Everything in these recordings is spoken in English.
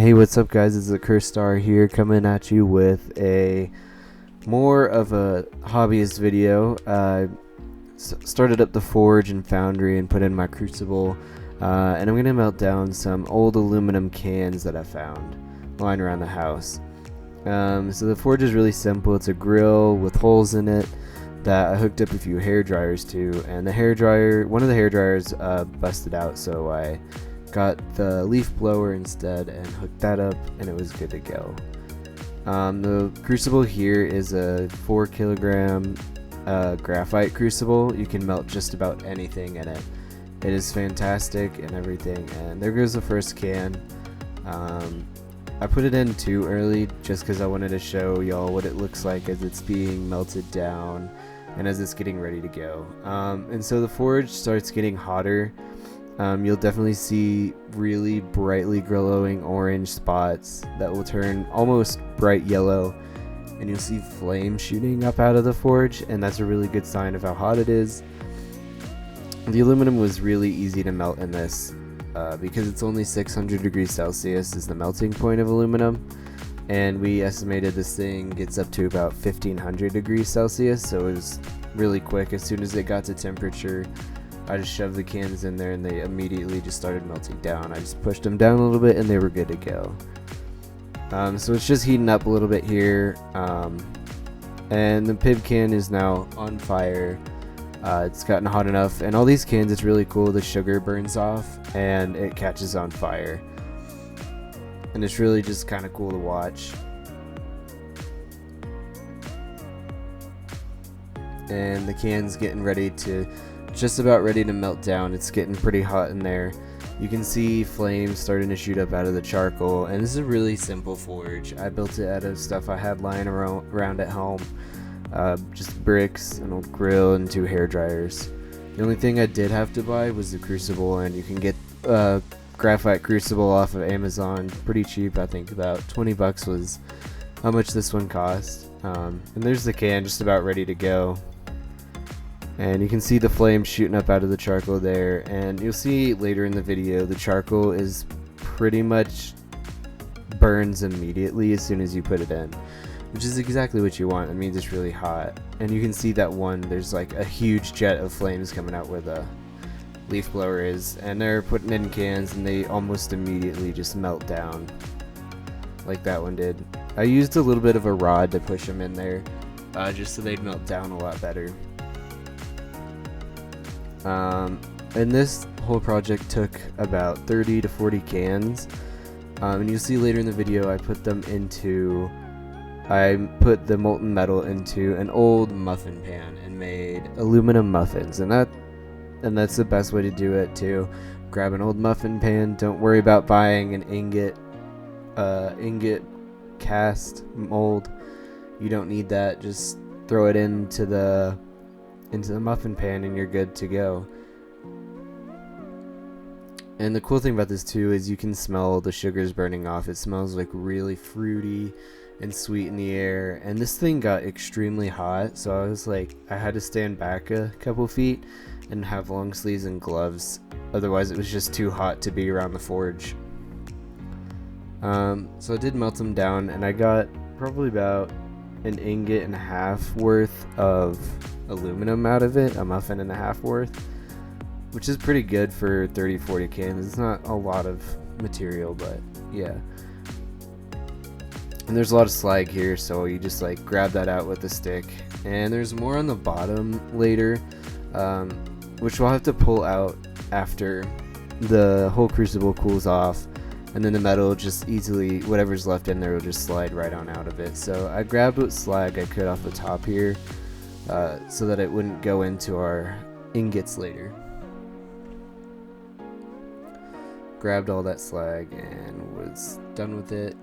Hey, what's up guys, it's the Curse Star here coming at you with a more of a hobbyist video. Started up the forge and foundry and put in my crucible, and I'm going to melt down some old aluminum cans that I found lying around the house. So the forge is really simple. It's a grill with holes in it that I hooked up a few hair dryers to, and one of the hair dryers busted out, so I got the leaf blower instead and hooked that up, and it was good to go. The crucible here is a 4 kilogram graphite crucible. You can melt just about anything in it. It is fantastic and everything. And there goes the first can. I put it in too early just because I wanted to show y'all what it looks like as it's being melted down and as it's getting ready to go. And so the forge starts getting hotter. You'll definitely see really brightly glowing orange spots that will turn almost bright yellow, and you'll see flames shooting up out of the forge, and that's a really good sign of how hot it is. The aluminum was really easy to melt in this because it's only 600 degrees Celsius is the melting point of aluminum, and we estimated this thing gets up to about 1500 degrees Celsius, so it was really quick. As soon as it got to temperature, I just shoved the cans in there and they immediately just started melting down. I just pushed them down a little bit and they were good to go. So it's just heating up a little bit here, and the pib can is now on fire. It's gotten hot enough, and all these cans, it's really cool. The sugar burns off and it catches on fire, and it's really just kind of cool to watch. And the can's getting ready to just about ready to melt down. It's getting pretty hot in there. You can see flames starting to shoot up out of the charcoal, and this is a really simple forge. I built it out of stuff I had lying around at home, just bricks, an old grill, and 2 hair dryers. The only thing I did have to buy was the crucible, and you can get graphite crucible off of Amazon pretty cheap. I think about 20 bucks was how much this one cost. And there's the can just about ready to go. And you can see the flames shooting up out of the charcoal there, and you'll see later in the video the charcoal is pretty much burns immediately as soon as you put it in, which is exactly what you want. It means it's really hot. And you can see that there's like a huge jet of flames coming out where the leaf blower is, and they're putting in cans and they almost immediately just melt down like that one did. I used a little bit of a rod to push them in there just so they'd melt down a lot better. And this whole project took about 30 to 40 cans, and you'll see later in the video I put the molten metal into an old muffin pan and made aluminum muffins, and that's the best way to do it too. Grab an old muffin pan. Don't worry about buying an ingot cast mold. You don't need that. Just throw it into the muffin pan and you're good to go. And the cool thing about this too is you can smell the sugars burning off. It smells like really fruity and sweet in the air, and this thing got extremely hot, so I had to stand back a couple feet and have long sleeves and gloves, otherwise it was just too hot to be around the forge. So I did melt them down, and I got probably about an ingot and a half worth of aluminum out of it, a muffin and a half worth, which is pretty good for 30-40 cans. It's not a lot of material, but yeah. And there's a lot of slag here, so you just grab that out with a stick, and there's more on the bottom later, which we'll have to pull out after the whole crucible cools off, and then the metal just easily, whatever's left in there will just slide right on out of it. So I grabbed what slag I could off the top here, so that it wouldn't go into our ingots later. Grabbed all that slag and was done with it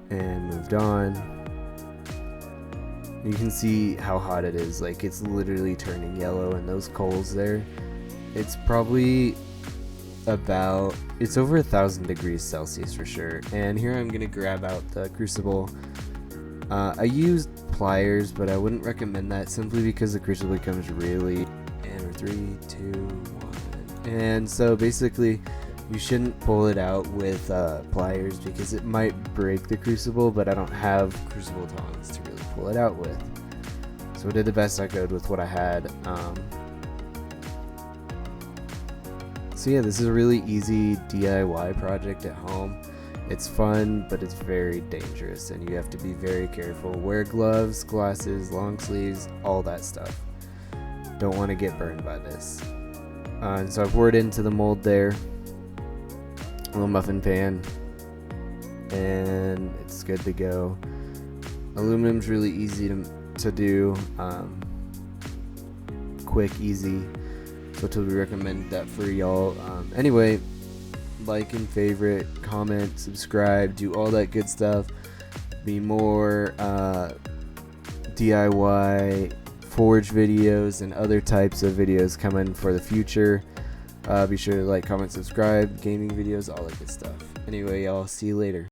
and moved on. You can see how hot it is. It's literally turning yellow, and those coals there, it's probably it's over 1,000 degrees Celsius for sure. And here I'm gonna grab out the crucible. I used pliers, but I wouldn't recommend that simply because the crucible becomes really, and 3, 2, 1, and so basically You shouldn't pull it out with pliers because it might break the crucible, but I don't have crucible tongs to really pull it out with. So I did the best I could with what I had. So yeah, this is a really easy DIY project at home. It's fun, but it's very dangerous, and you have to be very careful. Wear gloves, glasses, long sleeves, all that stuff. Don't want to get burned by this. And so I poured into the mold there, a little muffin pan, and it's good to go. Aluminum's really easy to do, quick, easy. So totally recommend that for y'all. Anyway, like and favorite, comment, subscribe, do all that good stuff. Be more DIY forge videos and other types of videos coming for the future. Be sure to like, comment, subscribe, gaming videos, all that good stuff. Anyway, y'all, see you later.